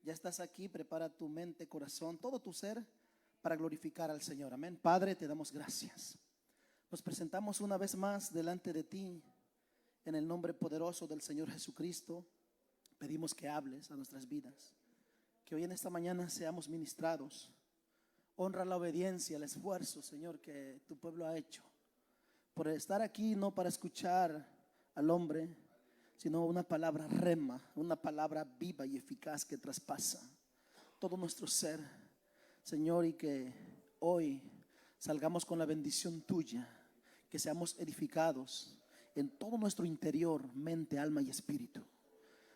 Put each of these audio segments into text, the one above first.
Ya estás aquí, prepara tu mente, corazón, todo tu ser para glorificar al Señor. Amén. Padre, te damos gracias. Nos presentamos una vez más delante de ti en el nombre poderoso del Señor Jesucristo. Pedimos que hables a nuestras vidas, que hoy en esta mañana seamos ministrados. Honra la obediencia, el esfuerzo, Señor, que tu pueblo ha hecho por estar aquí, no para escuchar al hombre, sino una palabra rema, una palabra viva y eficaz que traspasa todo nuestro ser, Señor, y que hoy salgamos con la bendición tuya, que seamos edificados en todo nuestro interior, mente, alma y espíritu.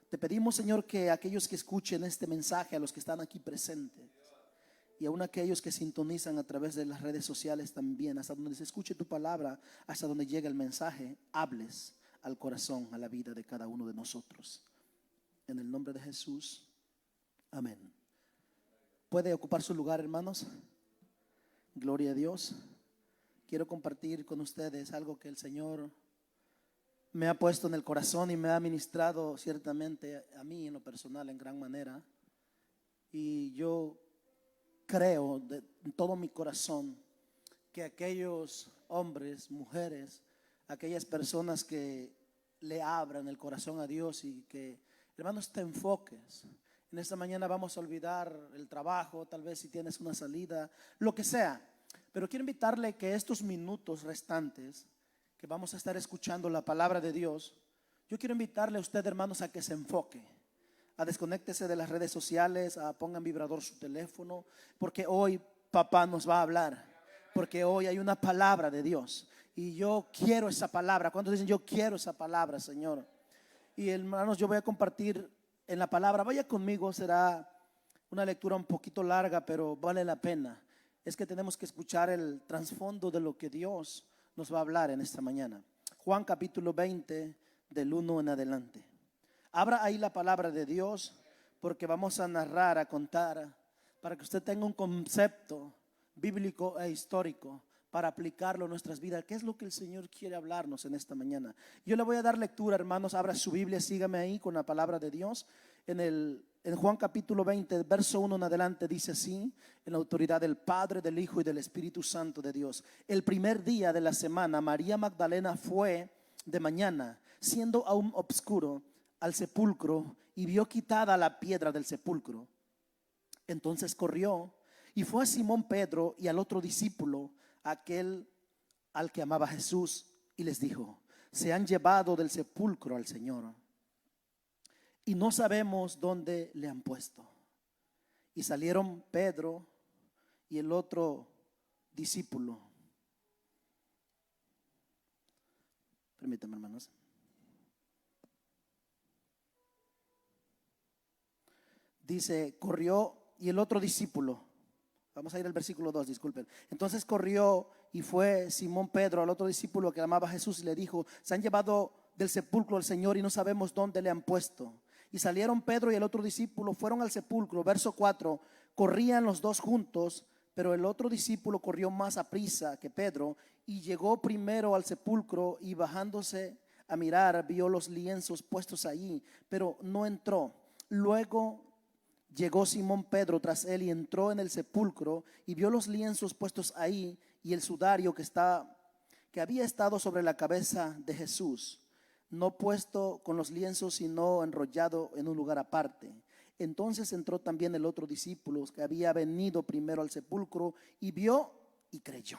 Te pedimos, Señor, que aquellos que escuchen este mensaje, a los que están aquí presentes, y aún aquellos que sintonizan a través de las redes sociales también, hasta donde se escuche tu palabra, hasta donde llegue el mensaje, hables al corazón, a la vida de cada uno de nosotros. En el nombre de Jesús, amén. ¿Puede ocupar su lugar, hermanos? Gloria a Dios. Quiero compartir con ustedes algo que el Señor me ha puesto en el corazón y me ha ministrado ciertamente a mí en lo personal en gran manera. Y yo creo de todo mi corazón que aquellos hombres, mujeres, aquellas personas que le abran el corazón a Dios y que, hermanos, te enfoques. En esta mañana vamos a olvidar el trabajo, tal vez si tienes una salida, lo que sea. Pero quiero invitarle que estos minutos restantes que vamos a estar escuchando la palabra de Dios, yo quiero invitarle a usted, hermanos, a que se enfoque, a desconéctese de las redes sociales, a ponga en vibrador su teléfono, porque hoy papá nos va a hablar, porque hoy hay una palabra de Dios y yo quiero esa palabra. ¿Cuántos dicen yo quiero esa palabra, Señor? Y hermanos, yo voy a compartir en la palabra. Vaya conmigo, será una lectura un poquito larga, pero vale la pena. Es que tenemos que escuchar el trasfondo de lo que Dios nos va a hablar en esta mañana. Juan capítulo 20, del 1 en adelante. Abra ahí la palabra de Dios, porque vamos a narrar, a contar, para que usted tenga un concepto bíblico e histórico para aplicarlo a nuestras vidas. ¿Qué es lo que el Señor quiere hablarnos en esta mañana? Yo le voy a dar lectura, hermanos. Abra su Biblia, sígame ahí con la palabra de Dios. En Juan capítulo 20, verso 1 en adelante, dice así: en la autoridad del Padre, del Hijo y del Espíritu Santo de Dios. El primer día de la semana, María Magdalena fue de mañana, siendo aún obscuro, al sepulcro y vio quitada la piedra del sepulcro. Entonces corrió y fue a Simón Pedro y al otro discípulo, aquel al que amaba Jesús, y les dijo: se han llevado del sepulcro al Señor y no sabemos dónde le han puesto. Y salieron Pedro y el otro discípulo. Permítanme, hermanos. Dice, corrió y el otro discípulo. Vamos a ir al versículo 2, disculpen. Entonces corrió y fue Simón Pedro al otro discípulo que amaba a Jesús y le dijo: se han llevado del sepulcro al Señor y no sabemos dónde le han puesto. Y salieron Pedro y el otro discípulo, fueron al sepulcro. Verso 4, corrían los dos juntos, pero el otro discípulo corrió más aprisa que Pedro y llegó primero al sepulcro, y bajándose a mirar vio los lienzos puestos allí, pero no entró. Luego llegó Simón Pedro tras él y entró en el sepulcro y vio los lienzos puestos ahí y el sudario que había estado sobre la cabeza de Jesús, no puesto con los lienzos, sino enrollado en un lugar aparte. Entonces entró también el otro discípulo que había venido primero al sepulcro y vio y creyó.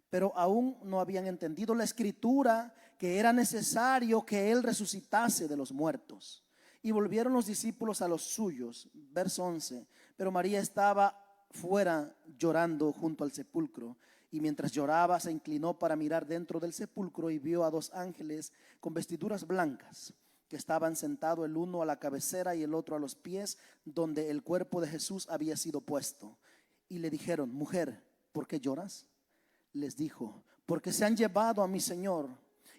Pero aún no habían entendido la escritura, que era necesario que él resucitase de los muertos. Y volvieron los discípulos a los suyos. Verso 11. Pero María estaba fuera llorando junto al sepulcro. Y mientras lloraba se inclinó para mirar dentro del sepulcro y vio a dos ángeles con vestiduras blancas, que estaban sentados, el uno a la cabecera y el otro a los pies, donde el cuerpo de Jesús había sido puesto. Y le dijeron: mujer, ¿por qué lloras? Les dijo: porque se han llevado a mi Señor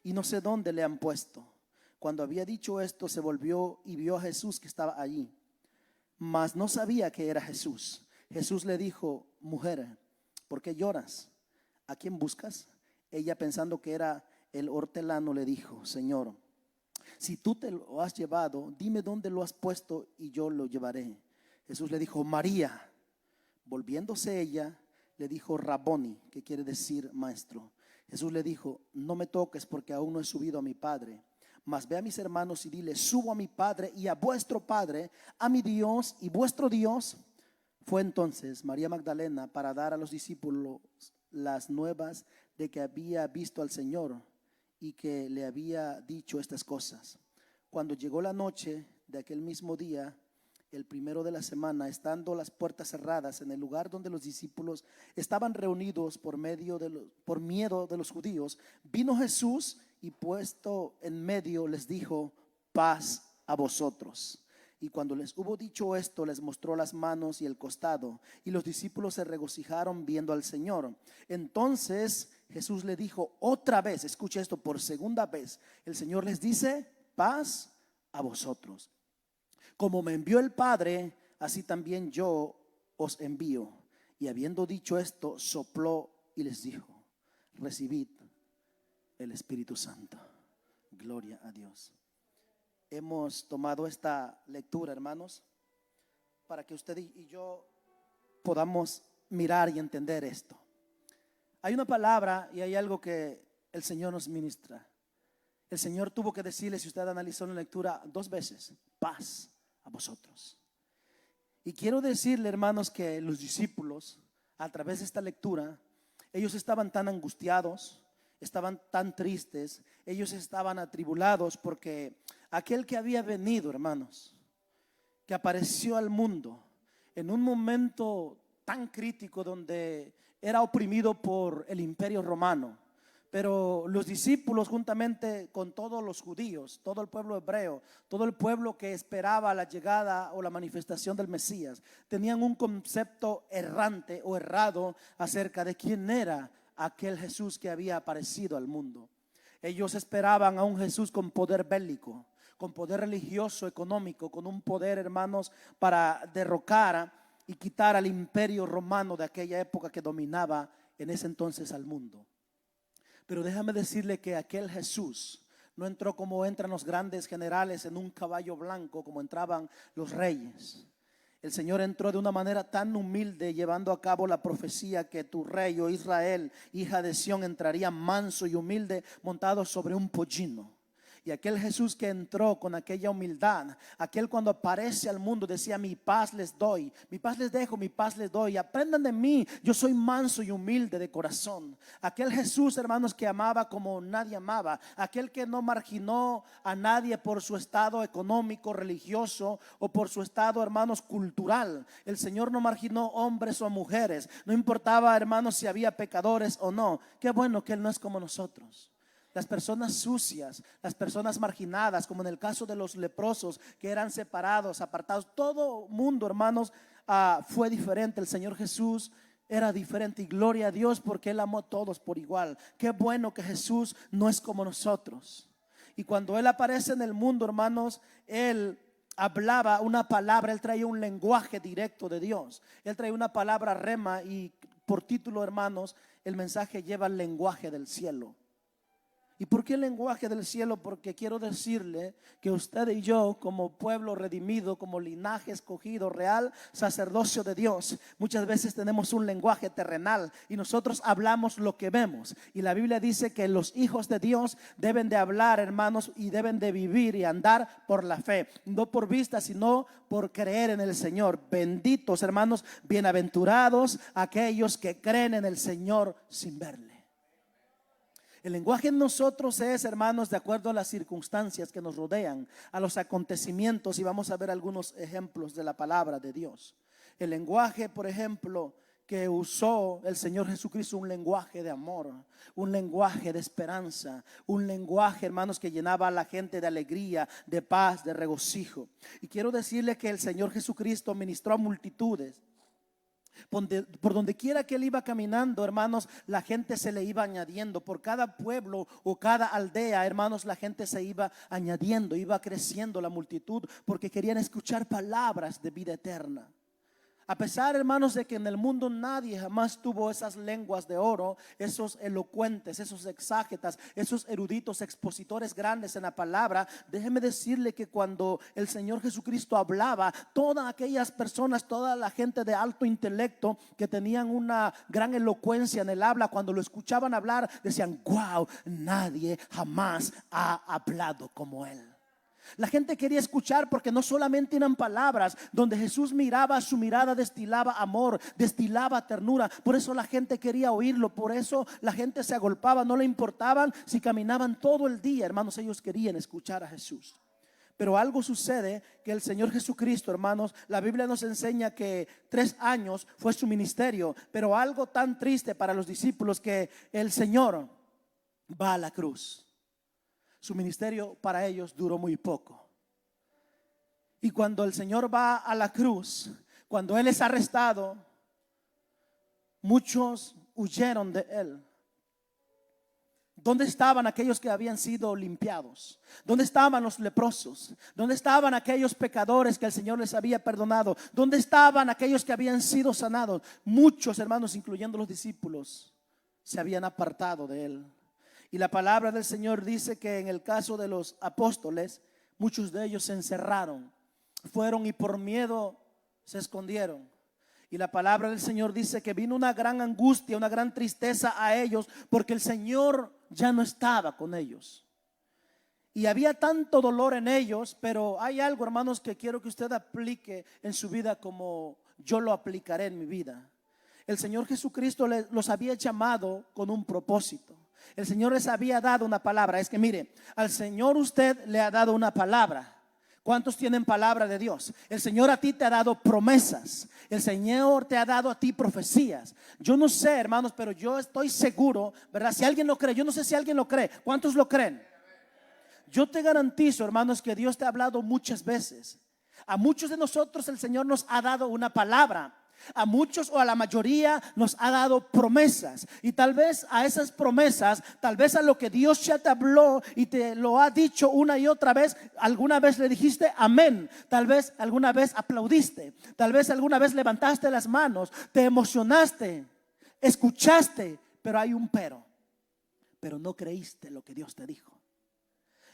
y no sé dónde le han puesto. Cuando había dicho esto, se volvió y vio a Jesús que estaba allí, mas no sabía que era Jesús. Jesús le dijo: mujer, ¿por qué lloras? ¿A quién buscas? Ella, pensando que era el hortelano, le dijo: Señor, si tú te lo has llevado, dime dónde lo has puesto y yo lo llevaré. Jesús le dijo: María. Volviéndose ella, le dijo: Raboni, que quiere decir maestro. Jesús le dijo: no me toques, porque aún no he subido a mi Padre. Mas ve a mis hermanos y dile: subo a mi Padre y a vuestro Padre, a mi Dios y vuestro Dios. Fue entonces María Magdalena para dar a los discípulos las nuevas de que había visto al Señor y que le había dicho estas cosas. Cuando llegó la noche de aquel mismo día, el primero de la semana, estando las puertas cerradas en el lugar donde los discípulos estaban reunidos por miedo de los judíos, vino Jesús y puesto en medio les dijo: paz a vosotros. Y cuando les hubo dicho esto, les mostró las manos y el costado, y los discípulos se regocijaron viendo al Señor. Entonces Jesús le dijo otra vez, escucha esto, por segunda vez, el Señor les dice: paz a vosotros. Como me envió el Padre, así también yo os envío. Y habiendo dicho esto, sopló y les dijo: recibid el Espíritu Santo. Gloria a Dios. Hemos tomado esta lectura, hermanos, para que usted y yo podamos mirar y entender esto. Hay una palabra y hay algo que el Señor nos ministra. El Señor tuvo que decirle, si usted analizó la lectura, 2 veces: paz a vosotros. Y quiero decirle, hermanos, que los discípulos, a través de esta lectura, ellos estaban tan angustiados, estaban tan tristes, ellos estaban atribulados, porque aquel que había venido, hermanos, que apareció al mundo en un momento tan crítico donde era oprimido por el imperio romano, pero los discípulos, juntamente con todos los judíos, todo el pueblo hebreo, todo el pueblo que esperaba la llegada o la manifestación del Mesías, tenían un concepto errante o errado acerca de quién era aquel Jesús que había aparecido al mundo. Ellos esperaban a un Jesús con poder bélico, con poder religioso, económico, con un poder, hermanos, para derrocar y quitar al imperio romano de aquella época que dominaba en ese entonces al mundo. Pero déjame decirle que aquel Jesús no entró como entran los grandes generales en un caballo blanco, como entraban los reyes. El Señor entró de una manera tan humilde, llevando a cabo la profecía que tu rey, oh Israel, hija de Sión, entraría manso y humilde, montado sobre un pollino. Y aquel Jesús que entró con aquella humildad, aquel cuando aparece al mundo decía: mi paz les doy, mi paz les dejo, mi paz les doy, aprendan de mí, yo soy manso y humilde de corazón. Aquel Jesús, hermanos, que amaba como nadie amaba, aquel que no marginó a nadie por su estado económico, religioso o por su estado, hermanos, cultural. El Señor no marginó hombres o mujeres, no importaba, hermanos, si había pecadores o no. Qué bueno que Él no es como nosotros. Las personas sucias, las personas marginadas, como en el caso de los leprosos que eran separados, apartados, todo mundo, hermanos, fue diferente. El Señor Jesús era diferente, y gloria a Dios porque Él amó a todos por igual. Qué bueno que Jesús no es como nosotros. Y cuando Él aparece en el mundo, hermanos, Él hablaba una palabra, Él traía un lenguaje directo de Dios. Él traía una palabra rema, y por título, hermanos, el mensaje lleva el lenguaje del cielo. ¿Y por qué el lenguaje del cielo? Porque quiero decirle que usted y yo, como pueblo redimido, como linaje escogido, real sacerdocio de Dios, muchas veces tenemos un lenguaje terrenal y nosotros hablamos lo que vemos. Y la Biblia dice que los hijos de Dios deben de hablar, hermanos, y deben de vivir y andar por la fe, no por vista, sino por creer en el Señor. Benditos, hermanos, bienaventurados aquellos que creen en el Señor sin verle. El lenguaje en nosotros es, hermanos, de acuerdo a las circunstancias que nos rodean, a los acontecimientos, y vamos a ver algunos ejemplos de la palabra de Dios. El lenguaje, por ejemplo, que usó el Señor Jesucristo, un lenguaje de amor, un lenguaje de esperanza, un lenguaje, hermanos, que llenaba a la gente de alegría, de paz, de regocijo. Y quiero decirle que el Señor Jesucristo ministró a multitudes. Por donde quiera que Él iba caminando, hermanos, la gente se le iba añadiendo. Por cada pueblo o cada aldea, hermanos, la gente se iba añadiendo, iba creciendo la multitud, porque querían escuchar palabras de vida eterna. A pesar, hermanos, de que en el mundo nadie jamás tuvo esas lenguas de oro, esos elocuentes, esos exágetas, esos eruditos expositores grandes en la palabra, déjeme decirle que cuando el Señor Jesucristo hablaba, todas aquellas personas, toda la gente de alto intelecto que tenían una gran elocuencia en el habla, cuando lo escuchaban hablar, decían: wow, nadie jamás ha hablado como él. La gente quería escuchar porque no solamente eran palabras. Donde Jesús miraba, su mirada destilaba amor, destilaba ternura. Por eso la gente quería oírlo. Por eso la gente se agolpaba. No le importaban si caminaban todo el día, hermanos, ellos querían escuchar a Jesús. Pero algo sucede, que el Señor Jesucristo, hermanos, la Biblia nos enseña que 3 años fue su ministerio. Pero algo tan triste para los discípulos, que el Señor va a la cruz. Su ministerio para ellos duró muy poco. Y cuando el Señor va a la cruz, cuando Él es arrestado, muchos huyeron de Él. ¿Dónde estaban aquellos que habían sido limpiados? ¿Dónde estaban los leprosos? ¿Dónde estaban aquellos pecadores que el Señor les había perdonado? ¿Dónde estaban aquellos que habían sido sanados? Muchos, hermanos, incluyendo los discípulos, se habían apartado de Él. Y la palabra del Señor dice que en el caso de los apóstoles, muchos de ellos se encerraron, fueron y por miedo se escondieron. Y la palabra del Señor dice que vino una gran angustia, una gran tristeza a ellos, porque el Señor ya no estaba con ellos. Y había tanto dolor en ellos. Pero hay algo, hermanos, que quiero que usted aplique en su vida como yo lo aplicaré en mi vida. El Señor Jesucristo los había llamado con un propósito. El Señor les había dado una palabra. Es que mire, al Señor usted le ha dado una palabra. ¿Cuántos tienen palabra de Dios? El Señor a ti te ha dado promesas. El Señor te ha dado a ti profecías. Yo no sé, hermanos, pero yo estoy seguro, ¿verdad? Si alguien lo cree, yo no sé si alguien lo cree. ¿Cuántos lo creen? Yo te garantizo, hermanos, que Dios te ha hablado muchas veces. A muchos de nosotros el Señor nos ha dado una palabra. A muchos o a la mayoría nos ha dado promesas. Y tal vez a esas promesas, tal vez a lo que Dios ya te habló y te lo ha dicho una y otra vez, alguna vez le dijiste amén. Tal vez alguna vez aplaudiste. Tal vez alguna vez levantaste las manos, te emocionaste, escuchaste. Pero hay un pero no creíste lo que Dios te dijo.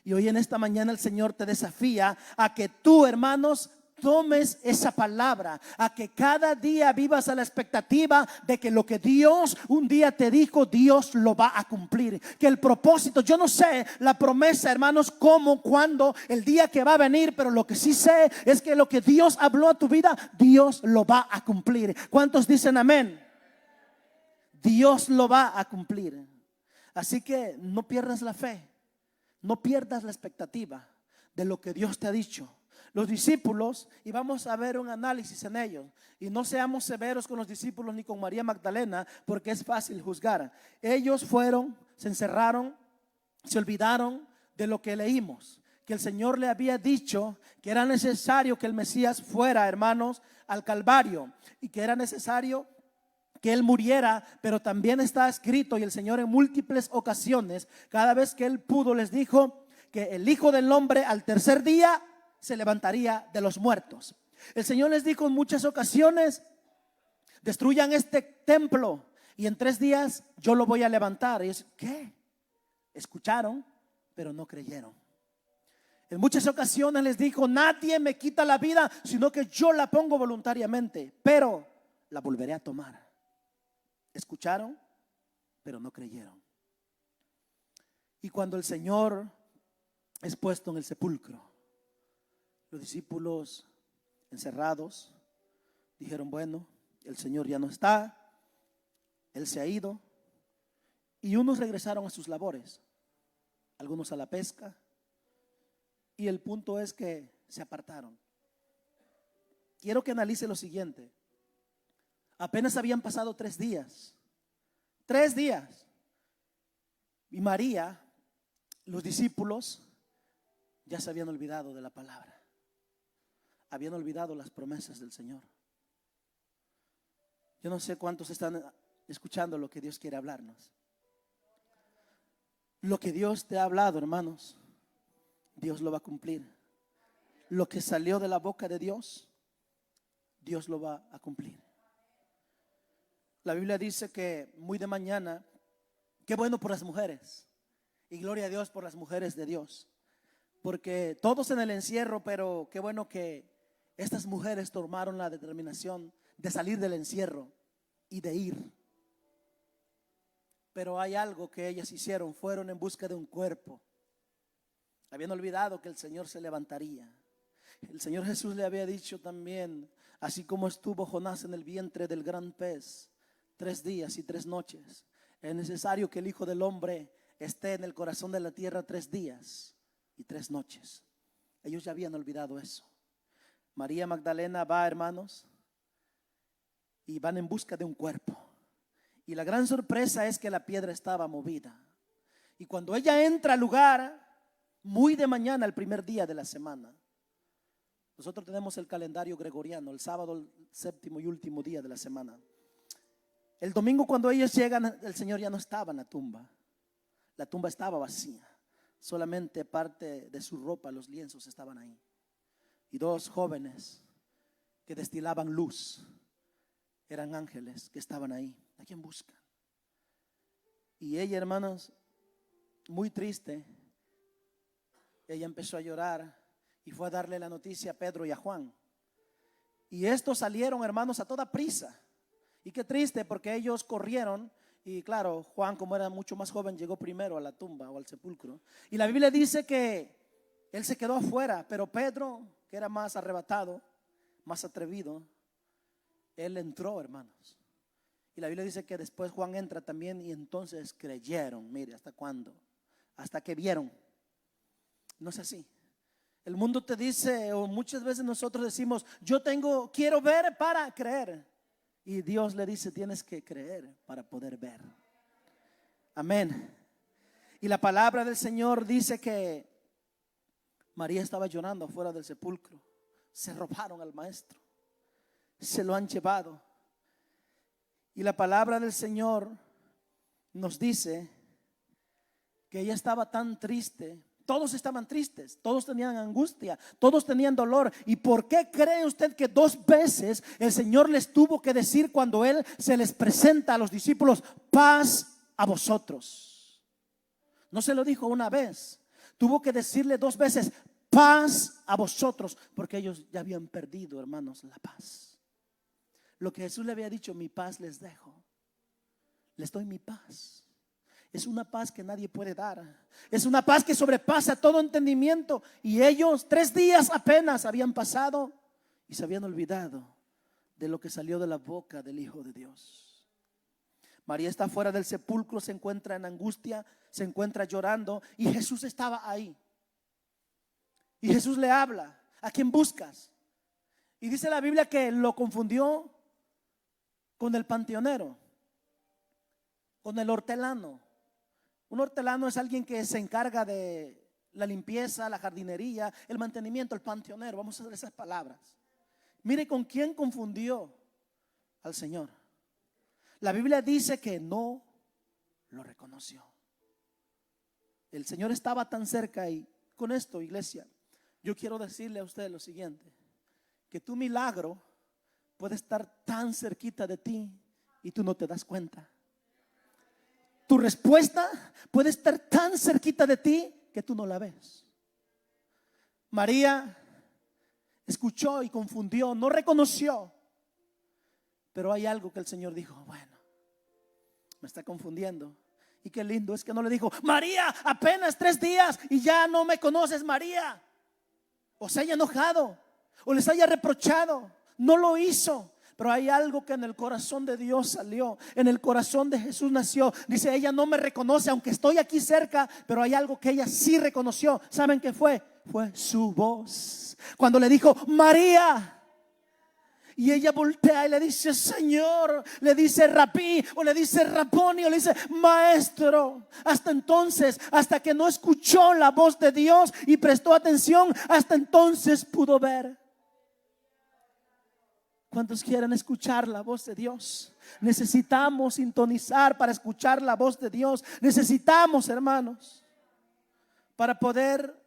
Y hoy en esta mañana el Señor te desafía a que tú, hermanos, tomes esa palabra, a que cada día vivas a la expectativa de que lo que Dios un día te dijo, Dios lo va a cumplir. Que el propósito, yo no sé la promesa, hermanos, cómo, cuándo, el día que va a venir, pero lo que sí sé es que lo que Dios habló a tu vida, Dios lo va a cumplir. ¿Cuántos dicen amén? Dios lo va a cumplir. Así que no pierdas la fe, no pierdas la expectativa de lo que Dios te ha dicho. Los discípulos, y vamos a ver un análisis en ellos, y no seamos severos con los discípulos ni con María Magdalena, porque es fácil juzgar. Ellos fueron, se encerraron, se olvidaron de lo que leímos, que el Señor le había dicho que era necesario que el Mesías fuera, hermanos, al Calvario, y que era necesario que Él muriera. Pero también está escrito, y el Señor en múltiples ocasiones, cada vez que Él pudo, les dijo que el Hijo del Hombre al tercer día se levantaría de los muertos. El Señor les dijo en muchas ocasiones: destruyan este templo y en 3 días yo lo voy a levantar. Y es, ¿qué? Escucharon, pero no creyeron. En muchas ocasiones les dijo: nadie me quita la vida, sino que yo la pongo voluntariamente, pero la volveré a tomar. Escucharon, pero no creyeron. Y cuando el Señor es puesto en el sepulcro, los discípulos, encerrados, dijeron: bueno, el Señor ya no está, Él se ha ido. Y unos regresaron a sus labores, algunos a la pesca. Y el punto es que se apartaron. Quiero que analice lo siguiente. Apenas habían pasado 3 días. 3 días. Y María, los discípulos, ya se habían olvidado de la palabra. Habían olvidado las promesas del Señor. Yo no sé cuántos están escuchando lo que Dios quiere hablarnos. Lo que Dios te ha hablado, hermanos, Dios lo va a cumplir. Lo que salió de la boca de Dios, Dios lo va a cumplir. La Biblia dice que muy de mañana, qué bueno por las mujeres, y gloria a Dios por las mujeres de Dios, porque todos en el encierro, pero qué bueno que estas mujeres tomaron la determinación de salir del encierro y de ir. Pero hay algo que ellas hicieron, fueron en busca de un cuerpo. Habían olvidado que el Señor se levantaría. El Señor Jesús le había dicho también, así como estuvo Jonás en el vientre del gran pez 3 días y 3 noches, es necesario que el Hijo del Hombre esté en el corazón de la tierra 3 días y 3 noches. Ellos ya habían olvidado eso. María Magdalena va, hermanos, y van en busca de un cuerpo. Y la gran sorpresa es que la piedra estaba movida. Y cuando ella entra al lugar, muy de mañana, el primer día de la semana. Nosotros tenemos el calendario gregoriano, el sábado, el 7º y último día de la semana. El domingo, cuando ellos llegan, el Señor ya no estaba en la tumba. La tumba estaba vacía. Solamente parte de su ropa, los lienzos, estaban ahí. Y 2 jóvenes que destilaban luz eran ángeles que estaban ahí. ¿A quién buscan? Y ella, hermanos, muy triste, ella empezó a llorar y fue a darle la noticia a Pedro y a Juan. Y estos salieron, hermanos, a toda prisa. Y qué triste, porque ellos corrieron. Y claro, Juan, como era mucho más joven, llegó primero a la tumba o al sepulcro. Y la Biblia dice que él se quedó afuera, pero Pedro, que era más arrebatado, más atrevido, él entró, hermanos. Y la Biblia dice que después Juan entra también, y entonces creyeron. Mire, ¿hasta cuándo? Hasta que vieron. No es así. El mundo te dice, o muchas veces nosotros decimos, quiero ver para creer. Y Dios le dice, tienes que creer para poder ver. Amén. Y la palabra del Señor dice que María estaba llorando afuera del sepulcro. Se robaron al maestro, se lo han llevado. Y la palabra del Señor nos dice que ella estaba tan triste. Todos estaban tristes, todos tenían angustia, todos tenían dolor. ¿Y por qué cree usted que 2 veces el Señor les tuvo que decir, cuando Él se les presenta a los discípulos, paz a vosotros? No se lo dijo una vez, tuvo que decirle 2 veces, paz a vosotros, porque ellos ya habían perdido, hermanos, la paz. Lo que Jesús le había dicho, mi paz les dejo, les doy mi paz. Es una paz que nadie puede dar. Es una paz que sobrepasa todo entendimiento. Y ellos 3 días apenas habían pasado y se habían olvidado de lo que salió de la boca del Hijo de Dios. María está fuera del sepulcro, se encuentra en angustia, se encuentra llorando, y Jesús estaba ahí. Y Jesús le habla, ¿a quién buscas? Y dice la Biblia que lo confundió con el panteonero, con el hortelano. Un hortelano es alguien que se encarga de la limpieza, la jardinería, el mantenimiento, el panteonero. Vamos a hacer esas palabras. Mire con quién confundió al Señor. La Biblia dice que no lo reconoció. El Señor estaba tan cerca. Y con esto, iglesia, yo quiero decirle a usted lo siguiente: que tu milagro puede estar tan cerquita de ti y tú no te das cuenta. Tu respuesta puede estar tan cerquita de ti que tú no la ves. María escuchó y confundió, no reconoció. Pero hay algo que el Señor dijo, bueno, me está confundiendo. Y qué lindo es que no le dijo, María, apenas 3 días y ya no me conoces, María. O se haya enojado, o les haya reprochado. No lo hizo. Pero hay algo que en el corazón de Dios salió, en el corazón de Jesús nació. Dice, ella no me reconoce aunque estoy aquí cerca, pero hay algo que ella sí reconoció. ¿Saben qué fue? Fue su voz. Cuando le dijo, María. Y ella voltea y le dice, Señor, le dice Rabí, o le dice Raboni, o le dice Maestro. Hasta entonces, hasta que no escuchó la voz de Dios y prestó atención, hasta entonces pudo ver. ¿Cuántos quieren escuchar la voz de Dios? Necesitamos sintonizar para escuchar la voz de Dios. Necesitamos, hermanos, para poder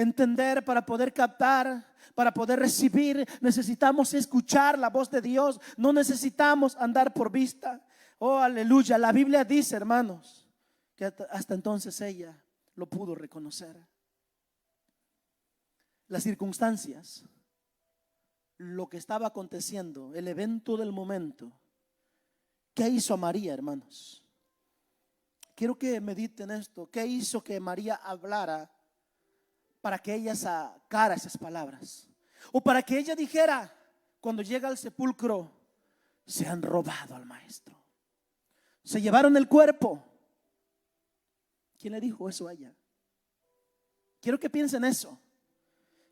entender, para poder captar, para poder recibir, necesitamos escuchar la voz de Dios. No necesitamos andar por vista. Oh, aleluya. La Biblia dice, hermanos, que hasta entonces ella lo pudo reconocer. Las circunstancias, lo que estaba aconteciendo, el evento del momento, ¿qué hizo a María, hermanos? Quiero que mediten esto. ¿Qué hizo que María hablara para que ella sacara esas palabras? O para que ella dijera, cuando llega al sepulcro, se han robado al maestro, se llevaron el cuerpo. ¿Quién le dijo eso a ella? Quiero que piensen eso.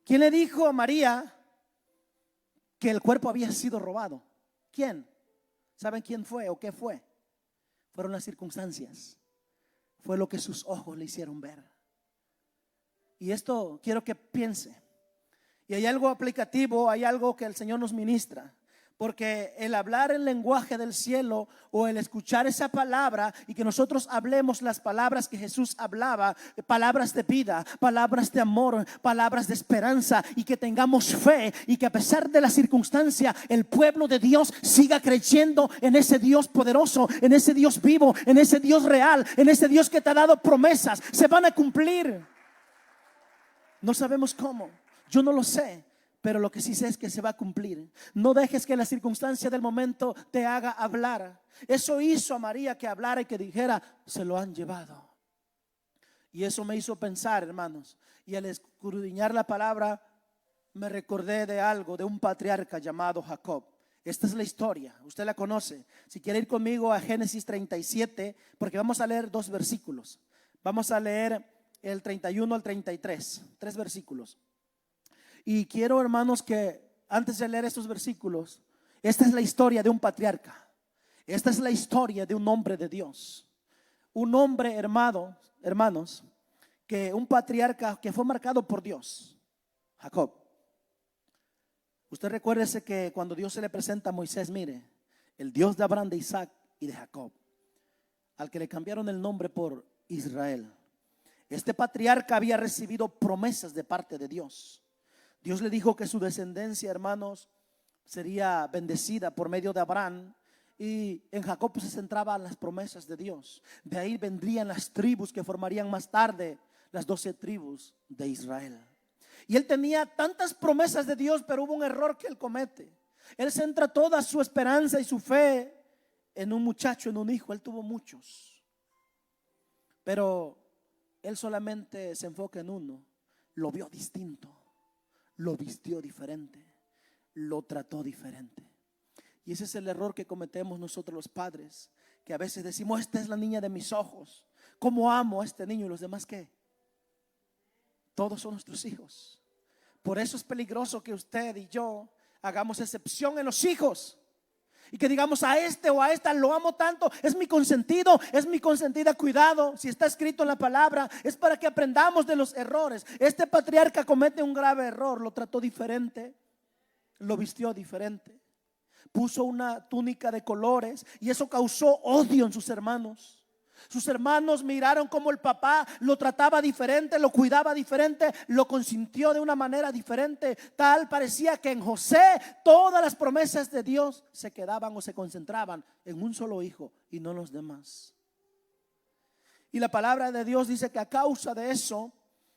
¿Quién le dijo a María que el cuerpo había sido robado? ¿Quién? ¿Saben quién fue o qué fue? Fueron las circunstancias. Fue lo que sus ojos le hicieron ver. Y esto quiero que piense. Y hay algo aplicativo, hay algo que el Señor nos ministra. Porque el hablar el lenguaje del cielo o el escuchar esa palabra y que nosotros hablemos las palabras que Jesús hablaba, palabras de vida, palabras de amor, palabras de esperanza, y que tengamos fe y que a pesar de la circunstancia el pueblo de Dios siga creyendo en ese Dios poderoso, en ese Dios vivo, en ese Dios real, en ese Dios que te ha dado promesas, se van a cumplir. No sabemos cómo, yo no lo sé, pero lo que sí sé es que se va a cumplir. No dejes que la circunstancia del momento te haga hablar. Eso hizo a María que hablara y que dijera, se lo han llevado. Y eso me hizo pensar, hermanos. Y al escudriñar la palabra me recordé de algo, de un patriarca llamado Jacob. Esta es la historia, usted la conoce. Si quiere ir conmigo a Génesis 37, porque vamos a leer 2 versículos. Vamos a leer el 31 al 33, 3 versículos. Y quiero, hermanos, que antes de leer estos versículos, esta es la historia de un patriarca. Esta es la historia de un hombre de Dios. Un hombre, hermanos, que un patriarca que fue marcado por Dios, Jacob. Usted recuérdese que cuando Dios se le presenta a Moisés, mire, el Dios de Abraham, de Isaac y de Jacob, al que le cambiaron el nombre por Israel. Este patriarca había recibido promesas de parte de Dios. Dios le dijo que su descendencia, hermanos, sería bendecida por medio de Abraham. Y en Jacob se centraban las promesas de Dios. De ahí vendrían las tribus que formarían más tarde las 12 tribus de Israel. Y él tenía tantas promesas de Dios, pero hubo un error que él comete. Él centra toda su esperanza y su fe en un muchacho, en un hijo. Él tuvo muchos, pero él solamente se enfoca en uno. Lo vio distinto, lo vistió diferente, lo trató diferente. Y ese es el error que cometemos nosotros los padres, que a veces decimos, esta es la niña de mis ojos, cómo amo a este niño. Y los demás, ¿qué? Todos son nuestros hijos. Por eso es peligroso que usted y yo hagamos excepción en los hijos y que digamos, a este o a esta lo amo tanto, es mi consentido, es mi consentida. Cuidado, si está escrito en la palabra, es para que aprendamos de los errores. Este patriarca comete un grave error. Lo trató diferente, lo vistió diferente, puso una túnica de colores, y eso causó odio en sus hermanos. Sus hermanos miraron cómo el papá lo trataba diferente, lo cuidaba diferente, lo consintió de una manera diferente. Tal parecía que en José todas las promesas de Dios se quedaban o se concentraban en un solo hijo y no los demás. Y la palabra de Dios dice que a causa de eso,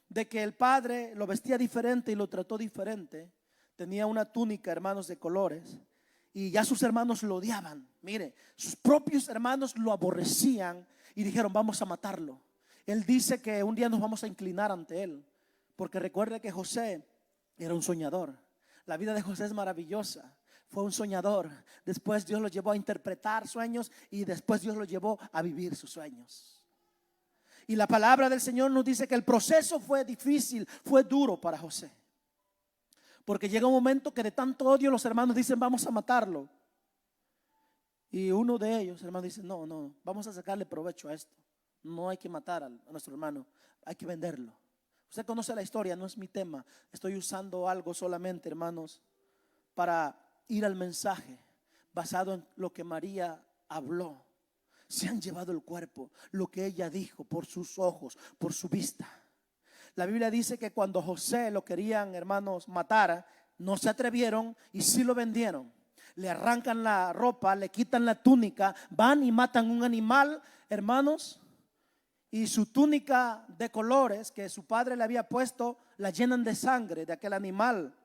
de que el padre lo vestía diferente y lo trató diferente, tenía una túnica, hermanos, de colores, y ya sus hermanos lo odiaban. Mire, sus propios hermanos lo aborrecían y dijeron, vamos a matarlo. Él dice que un día nos vamos a inclinar ante él, porque recuerde que José era un soñador. La vida de José es maravillosa. Fue un soñador. Después Dios lo llevó a interpretar sueños, y después Dios lo llevó a vivir sus sueños. Y la palabra del Señor nos dice que el proceso fue difícil, fue duro para José, porque llega un momento que de tanto odio los hermanos dicen, vamos a matarlo. Y uno de ellos, hermano, dice, no, vamos a sacarle provecho a esto. No hay que matar a nuestro hermano, hay que venderlo. Usted conoce la historia, no es mi tema. Estoy usando algo solamente, hermanos, para ir al mensaje basado en lo que María habló. Se han llevado el cuerpo, lo que ella dijo, por sus ojos, por su vista. La Biblia dice que cuando José lo querían, hermanos, matar, no se atrevieron y sí lo vendieron. Le arrancan la ropa, le quitan la túnica, van y matan un animal, hermanos, y su túnica de colores que su padre le había puesto, la llenan de sangre de aquel animal.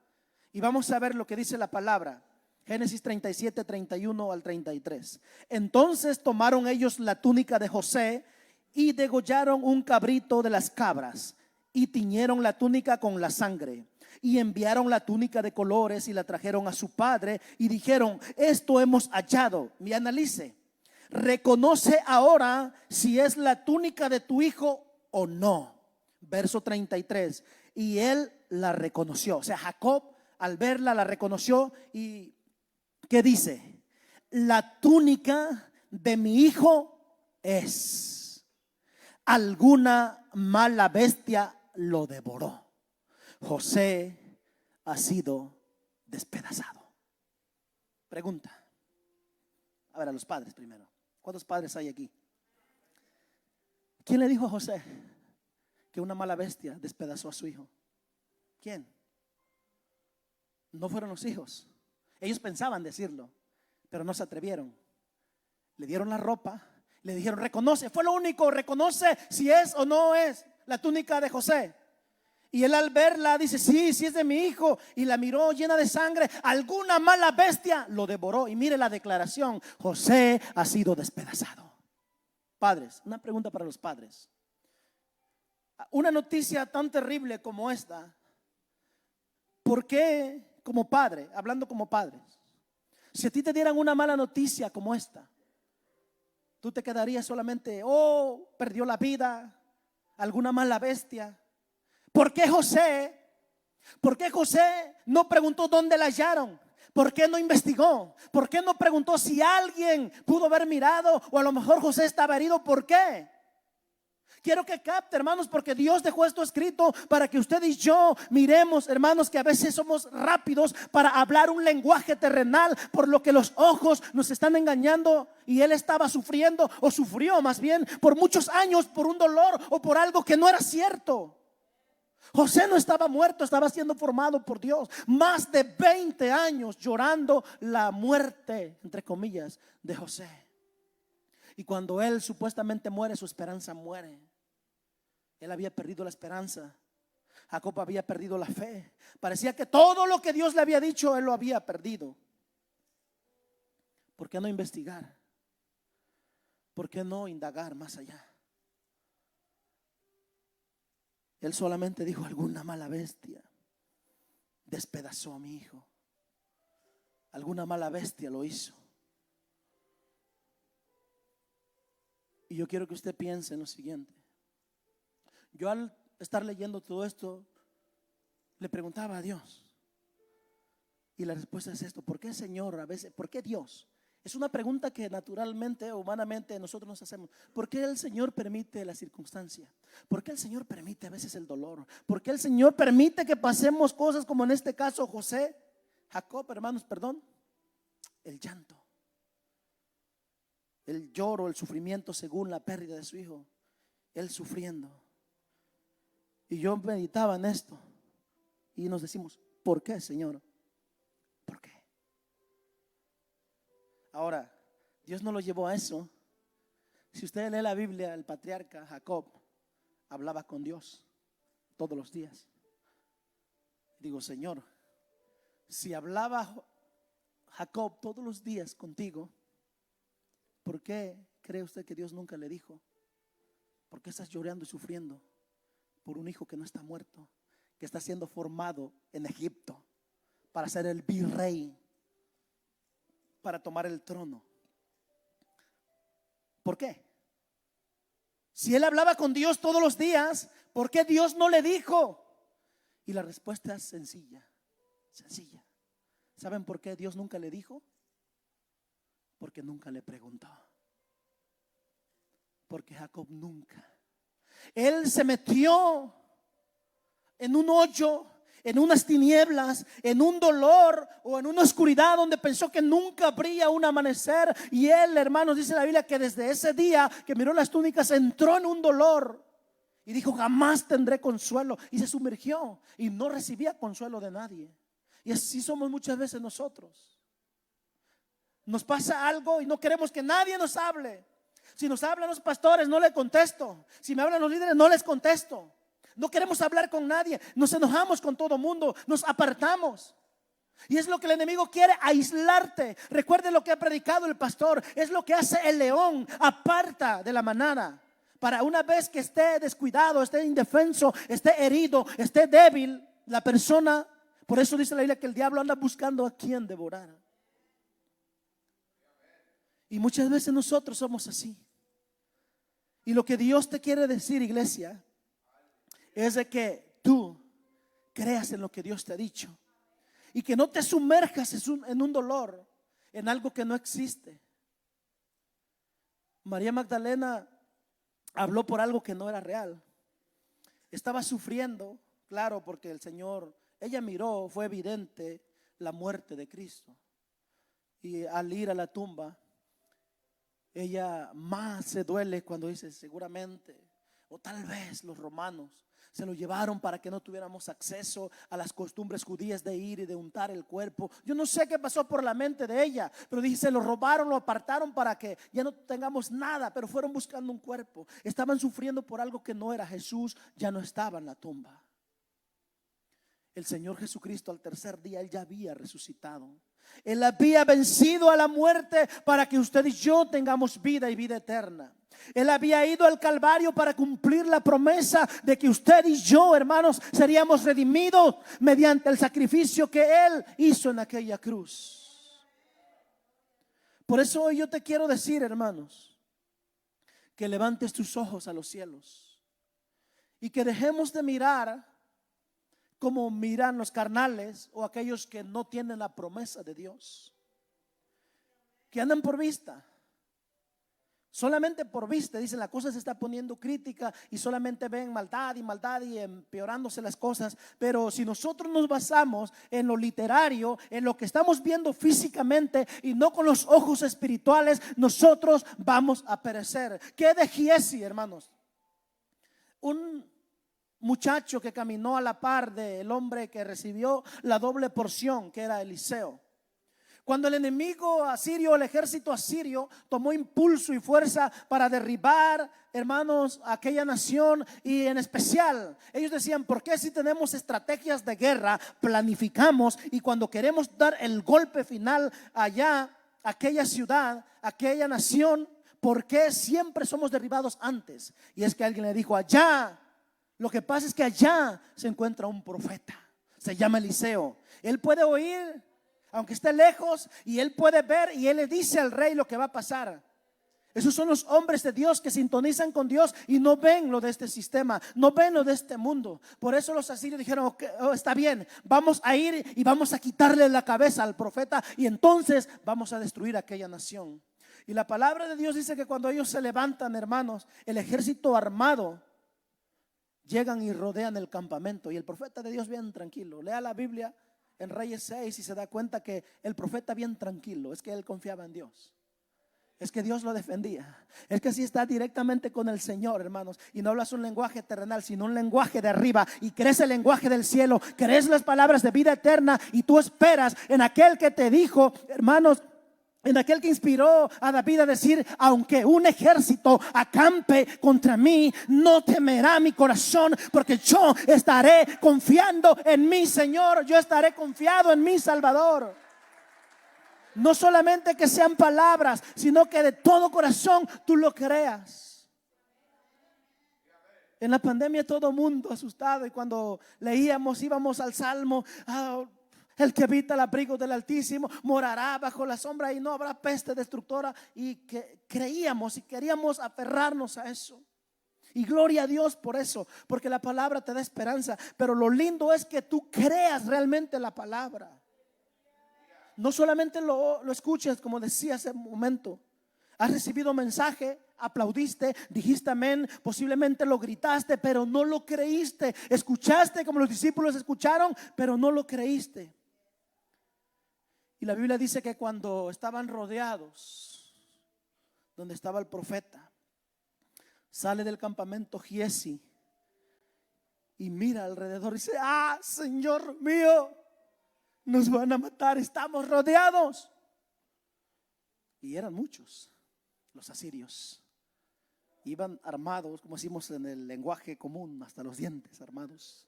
Y vamos a ver lo que dice la palabra. Génesis 37, 31 al 33. Entonces tomaron ellos la túnica de José y degollaron un cabrito de las cabras y tiñeron la túnica con la sangre. Y enviaron la túnica de colores y la trajeron a su padre y dijeron: esto hemos hallado. Y analice, reconoce ahora si es la túnica de tu hijo o no. Verso 33. Y él la reconoció. O sea, Jacob al verla la reconoció. Y ¿qué dice? La túnica de mi hijo es. Alguna mala bestia lo devoró. José ha sido despedazado. Pregunta. A ver, a los padres primero. ¿Cuántos padres hay aquí? ¿Quién le dijo a José que una mala bestia despedazó a su hijo? ¿Quién? No fueron los hijos. Ellos pensaban decirlo, pero no se atrevieron. Le dieron la ropa, le dijeron: reconoce, fue lo único, reconoce si es o no es la túnica de José. Y él al verla dice: sí, sí es de mi hijo. Y la miró llena de sangre. Alguna mala bestia lo devoró. Y mire la declaración: José ha sido despedazado. Padres, una pregunta para los padres. Una noticia tan terrible como esta, ¿por qué como padre, hablando como padres, si a ti te dieran una mala noticia como esta, tú te quedarías solamente: oh, perdió la vida, alguna mala bestia? ¿Por qué José? ¿Por qué José no preguntó dónde la hallaron? ¿Por qué no investigó? ¿Por qué no preguntó si alguien pudo haber mirado? O a lo mejor José estaba herido. ¿Por qué? Quiero que capte, hermanos, porque Dios dejó esto escrito para que usted y yo miremos, hermanos, que a veces somos rápidos para hablar un lenguaje terrenal, por lo que los ojos nos están engañando. Y él estaba sufriendo, o sufrió más bien, por muchos años, por un dolor o por algo que no era cierto. José no estaba muerto, estaba siendo formado por Dios. Más de 20 años llorando la muerte, entre comillas, de José. Y cuando él supuestamente muere, su esperanza muere. Él había perdido la esperanza. Jacob había perdido la fe. Parecía que todo lo que Dios le había dicho, él lo había perdido. ¿Por qué no investigar? ¿Por qué no indagar más allá? Él solamente dijo: alguna mala bestia despedazó a mi hijo. Alguna mala bestia lo hizo. Y yo quiero que usted piense en lo siguiente. Yo al estar leyendo todo esto, le preguntaba a Dios. Y la respuesta es esto: ¿por qué, Señor, a veces? ¿Por qué Dios? Es una pregunta que naturalmente, humanamente nosotros nos hacemos. ¿Por qué el Señor permite la circunstancia? ¿Por qué el Señor permite a veces el dolor? ¿Por qué el Señor permite que pasemos cosas como en este caso José, Jacob, hermanos, perdón? El llanto, el lloro, el sufrimiento según la pérdida de su hijo. Él sufriendo. Y yo meditaba en esto y nos decimos: ¿por qué, Señor? ¿Por qué? Ahora, Dios no lo llevó a eso. Si usted lee la Biblia, el patriarca Jacob hablaba con Dios todos los días. Digo: Señor, si hablaba Jacob todos los días contigo, ¿por qué cree usted que Dios nunca le dijo? ¿Por qué estás llorando y sufriendo por un hijo que no está muerto, que está siendo formado en Egipto para ser el virrey, para tomar el trono? ¿Por qué? Si él hablaba con Dios todos los días, ¿por qué Dios no le dijo? Y la respuesta es sencilla, sencilla. ¿Saben por qué Dios nunca le dijo? Porque nunca le preguntó. Porque Jacob nunca. Él se metió en un hoyo, en unas tinieblas, en un dolor o en una oscuridad donde pensó que nunca habría un amanecer. Y él, hermanos, dice la Biblia que desde ese día que miró las túnicas entró en un dolor Y dijo: jamás tendré consuelo. Y se sumergió y no recibía consuelo de nadie. Y así somos muchas veces nosotros. Nos pasa algo y no queremos que nadie nos hable. Si nos hablan los pastores, no les contesto. Si me hablan los líderes, no les contesto. No queremos hablar con nadie. Nos enojamos con todo mundo. Nos apartamos. Y es lo que el enemigo quiere, aislarte. Recuerde lo que ha predicado el pastor. Es lo que hace el león: aparta de la manada, para una vez que esté descuidado, esté indefenso, esté herido, esté débil, la persona. Por eso dice la Biblia que el diablo anda buscando a quien devorar. Y muchas veces nosotros somos así. Y lo que Dios te quiere decir, iglesia, es de que tú creas en lo que Dios te ha dicho. Y que no te sumerjas en un dolor, en algo que no existe. María Magdalena habló por algo que no era real. Estaba sufriendo, claro, porque el Señor, ella miró, fue evidente la muerte de Cristo. Y al ir a la tumba, ella más se duele cuando dice: seguramente, o tal vez los romanos se lo llevaron para que no tuviéramos acceso a las costumbres judías de ir y de untar el cuerpo. Yo no sé qué pasó por la mente de ella, pero dice: se lo robaron, lo apartaron para que ya no tengamos nada. Pero fueron buscando un cuerpo. Estaban sufriendo por algo que no era. Jesús ya no estaba en la tumba. El Señor Jesucristo al tercer día, Él ya había resucitado. Él había vencido a la muerte para que usted y yo tengamos vida y vida eterna. Él había ido al Calvario para cumplir la promesa de que usted y yo, hermanos, seríamos redimidos mediante el sacrificio que Él hizo en aquella cruz. Por eso hoy yo te quiero decir, hermanos, que levantes tus ojos a los cielos y que dejemos de mirar como miran los carnales o aquellos que no tienen la promesa de Dios, que andan por vista, solamente por vista. Dicen: la cosa se está poniendo crítica y solamente ven maldad y empeorándose las cosas. Pero si nosotros nos basamos en lo literario, en lo que estamos viendo físicamente y no con los ojos espirituales, nosotros vamos a perecer. ¿Qué de Giesi, hermanos? Un muchacho que caminó a la par del hombre que recibió la doble porción, que era Eliseo. Cuando el enemigo asirio, el ejército asirio, tomó impulso y fuerza para derribar, hermanos, aquella nación, y en especial ellos decían: ¿por qué si tenemos estrategias de guerra, planificamos, y cuando queremos dar el golpe final allá, aquella ciudad, aquella nación, por qué siempre somos derribados antes? Y es que alguien le dijo: allá, lo que pasa es que allá se encuentra un profeta, se llama Eliseo. Él puede oír aunque esté lejos, y él puede ver, y él le dice al rey lo que va a pasar. Esos son los hombres de Dios que sintonizan con Dios y no ven lo de este sistema, no ven lo de este mundo. Por eso los asirios dijeron: okay, está bien, vamos a ir y vamos a quitarle la cabeza al profeta, y entonces vamos a destruir aquella nación. Y la palabra de Dios dice que cuando ellos se levantan, hermanos, el ejército armado, llegan y rodean el campamento, y el profeta de Dios bien tranquilo. Lea la Biblia en Reyes 6 y se da cuenta que el profeta bien tranquilo. Es que él confiaba en Dios, es que Dios lo defendía, es que si está directamente con el Señor, hermanos, y no hablas un lenguaje terrenal, sino un lenguaje de arriba, y crees el lenguaje del cielo, crees las palabras de vida eterna, y tú esperas en aquel que te dijo, hermanos, en aquel que inspiró a David a decir: aunque un ejército acampe contra mí, no temerá mi corazón, porque yo estaré confiando en mi Señor, yo estaré confiado en mi Salvador. No solamente que sean palabras, sino que de todo corazón tú lo creas. En la pandemia todo mundo asustado, y cuando leíamos, íbamos al Salmo: el que habita el abrigo del Altísimo morará bajo la sombra y no habrá peste destructora. Y que creíamos y queríamos aferrarnos a eso. Y gloria a Dios por eso, porque la palabra te da esperanza. Pero lo lindo es que tú creas realmente la palabra. No solamente lo escuches, como decía hace un momento. Has recibido mensaje, aplaudiste, dijiste amén, posiblemente lo gritaste, pero no lo creíste. Escuchaste como los discípulos escucharon, pero no lo creíste. Y la Biblia dice que cuando estaban rodeados, donde estaba el profeta, sale del campamento Giesi y mira alrededor y dice: ah, Señor mío, nos van a matar, estamos rodeados. Y eran muchos los asirios. Iban armados, como decimos en el lenguaje común, hasta los dientes, armados.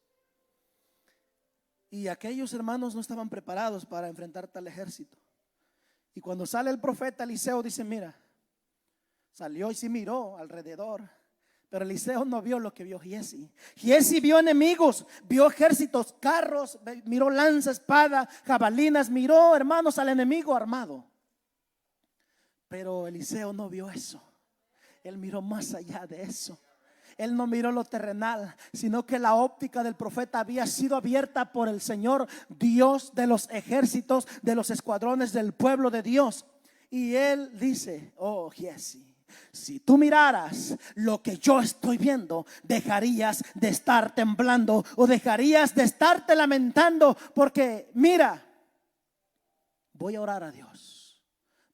Y aquellos hermanos no estaban preparados para enfrentar tal ejército. Y cuando sale el profeta Eliseo, dice: mira, salió y sí miró alrededor, pero Eliseo no vio lo que vio Giesi. Giesi vio enemigos, vio ejércitos, carros, miró lanza, espada, jabalinas, miró, hermanos, al enemigo armado. Pero Eliseo no vio eso. Él miró más allá de eso. Él no miró lo terrenal, sino que la óptica del profeta había sido abierta por el Señor, Dios de los ejércitos, de los escuadrones del pueblo de Dios. Y él dice: oh Giesi, si tú miraras lo que yo estoy viendo, dejarías de estar temblando o dejarías de estarte lamentando, porque mira, voy a orar a Dios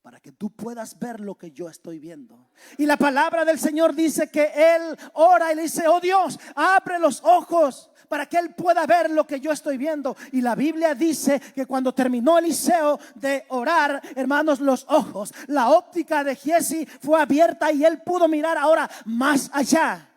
para que tú puedas ver lo que yo estoy viendo. Y la palabra del Señor dice que él ora y le dice: oh Dios, abre los ojos para que él pueda ver lo que yo estoy viendo. Y la Biblia dice que cuando terminó Eliseo de orar, hermanos, los ojos, la óptica de Giesi fue abierta y él pudo mirar ahora más allá.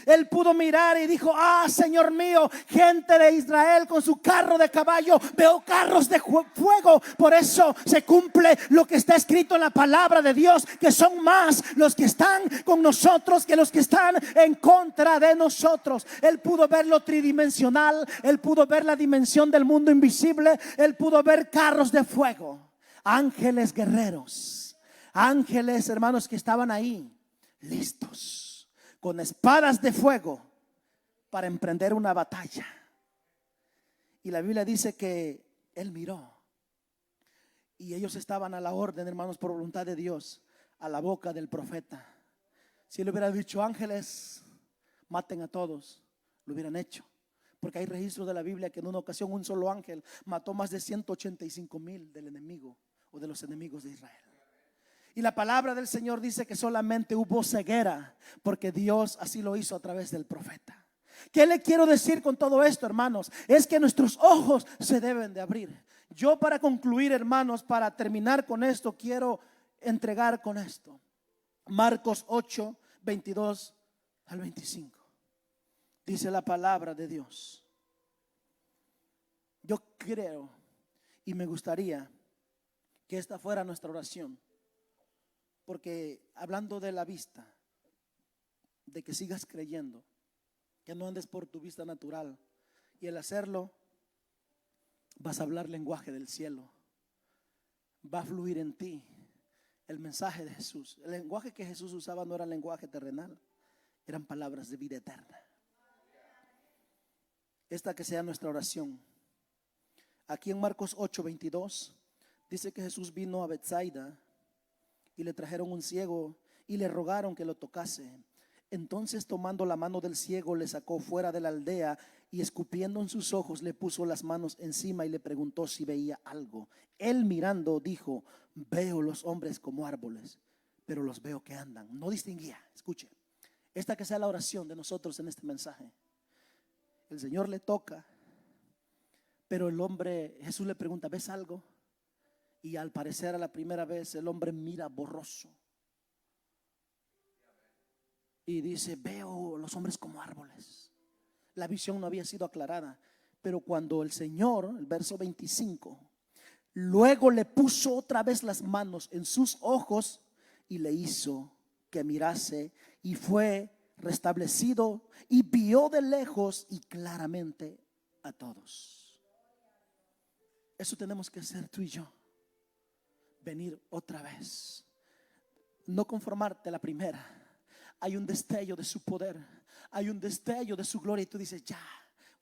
Él pudo mirar y dijo: ah, Señor mío, gente de Israel con su carro de caballo, veo carros de fuego. Por eso se cumple lo que está escrito en la palabra de Dios, que son más los que están con nosotros que los que están en contra de nosotros. Él pudo ver lo tridimensional, él pudo ver la dimensión del mundo invisible, él pudo ver carros de fuego, ángeles guerreros, ángeles, hermanos, que estaban ahí listos con espadas de fuego para emprender una batalla. Y la Biblia dice que él miró y ellos estaban a la orden, hermanos, por voluntad de Dios, a la boca del profeta. Si él hubiera dicho: ángeles, maten a todos, lo hubieran hecho, porque hay registros de la Biblia que en una ocasión un solo ángel mató más de 185,000 del enemigo o de los enemigos de Israel. Y la palabra del Señor dice que solamente hubo ceguera, porque Dios así lo hizo a través del profeta. ¿Qué le quiero decir con todo esto, hermanos? Es que nuestros ojos se deben de abrir. Yo, para concluir, hermanos, para terminar con esto, quiero entregar con esto Marcos 8, 22 al 25. Dice la palabra de Dios. Yo creo y me gustaría que esta fuera nuestra oración. Porque hablando de la vista, de que sigas creyendo, que no andes por tu vista natural, y al hacerlo vas a hablar lenguaje del cielo, va a fluir en ti el mensaje de Jesús. El lenguaje que Jesús usaba no era lenguaje terrenal, eran palabras de vida eterna. Esta que sea nuestra oración. Aquí en Marcos 8, 22 dice que Jesús vino a Betsaida y le trajeron un ciego y le rogaron que lo tocase. Entonces, tomando la mano del ciego, le sacó fuera de la aldea y escupiendo en sus ojos le puso las manos encima y le preguntó si veía algo. Él, mirando, dijo: veo los hombres como árboles, pero los veo que andan. No distinguía. Escuche, esta que sea la oración de nosotros en este mensaje. El Señor le toca, pero el hombre, Jesús le pregunta: ¿ves algo? Y al parecer, a la primera vez, el hombre mira borroso y dice: veo los hombres como árboles. La visión no había sido aclarada. Pero cuando el Señor, el verso 25, luego le puso otra vez las manos en sus ojos y le hizo que mirase, y fue restablecido y vio de lejos y claramente a todos. Eso tenemos que hacer tú y yo. Venir otra vez, no conformarte la primera. Hay un destello de su poder, hay un destello de su gloria y tú dices: ya,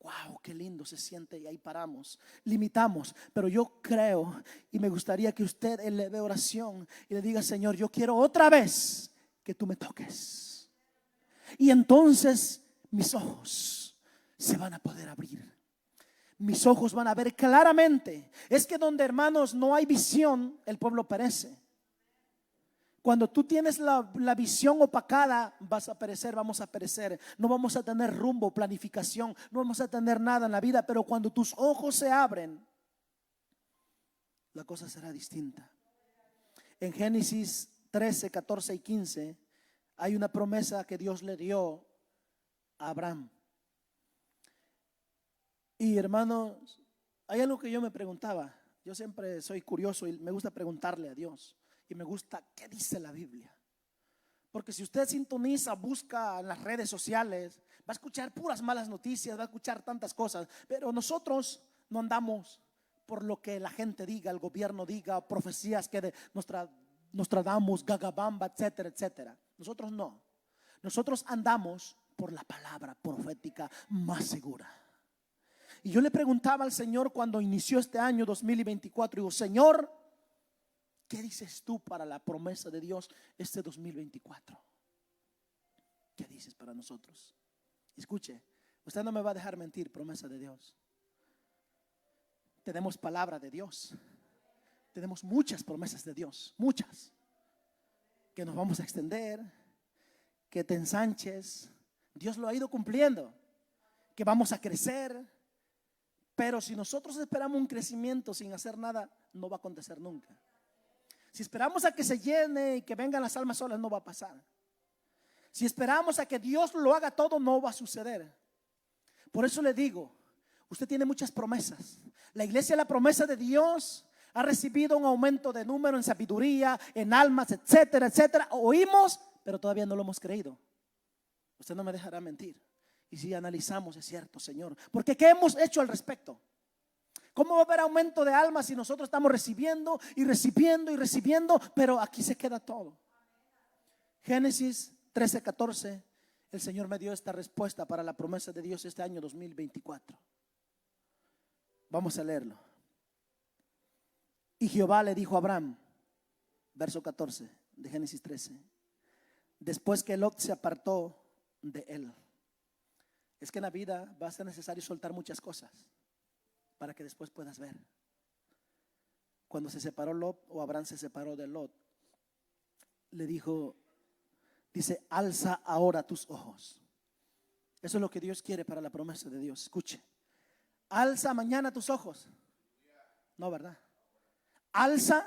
wow, qué lindo se siente. Y ahí paramos, limitamos. Pero yo creo y me gustaría que usted eleve oración y le diga: Señor, yo quiero otra vez que tú me toques. Y entonces mis ojos se van a poder abrir. Mis ojos van a ver claramente. Es que donde, hermanos, no hay visión, el pueblo perece. Cuando tú tienes la visión opacada, vas a perecer, vamos a perecer. No vamos a tener rumbo, planificación, no vamos a tener nada en la vida. Pero cuando tus ojos se abren, la cosa será distinta. En Génesis 13, 14 y 15 hay una promesa que Dios le dio a Abraham. Y hermanos, hay algo que yo me preguntaba. Yo siempre soy curioso y me gusta preguntarle a Dios. Y me gusta qué dice la Biblia. Porque si usted sintoniza, busca en las redes sociales, va a escuchar puras malas noticias, va a escuchar tantas cosas. Pero nosotros no andamos por lo que la gente diga, el gobierno diga, profecías que Nostradamus, Gagabamba, etcétera, etcétera. Nosotros no. Nosotros andamos por la palabra profética más segura. Y yo le preguntaba al Señor cuando inició este año 2024, digo, Señor, ¿qué dices tú para la promesa de Dios este 2024? ¿Qué dices para nosotros? Escuche, usted no me va a dejar mentir, promesa de Dios. Tenemos palabra de Dios. Tenemos muchas promesas de Dios, muchas. Que nos vamos a extender, que te ensanches. Dios lo ha ido cumpliendo. Que vamos a crecer. Pero si nosotros esperamos un crecimiento sin hacer nada, no va a acontecer nunca. Si esperamos a que se llene y que vengan las almas solas, no va a pasar. Si esperamos a que Dios lo haga todo, no va a suceder. Por eso le digo, usted tiene muchas promesas. La iglesia, la promesa de Dios, ha recibido un aumento de número en sabiduría, en almas, etcétera, etcétera. Oímos, pero todavía no lo hemos creído. Usted no me dejará mentir. Y si analizamos, es cierto, Señor. Porque ¿qué hemos hecho al respecto? ¿Cómo va a haber aumento de almas si nosotros estamos recibiendo y recibiendo y recibiendo? Pero aquí se queda todo. Génesis 13, 14. El Señor me dio esta respuesta para la promesa de Dios este año 2024. Vamos a leerlo. Y Jehová le dijo a Abraham, verso 14 de Génesis 13, después que Lot se apartó de él. Es que en la vida va a ser necesario soltar muchas cosas para que después puedas ver. Cuando se separó Lot, o Abraham se separó de Lot, le dijo, dice, alza ahora tus ojos. Eso es lo que Dios quiere para la promesa de Dios. Escuche, alza mañana tus ojos. No, ¿verdad? Alza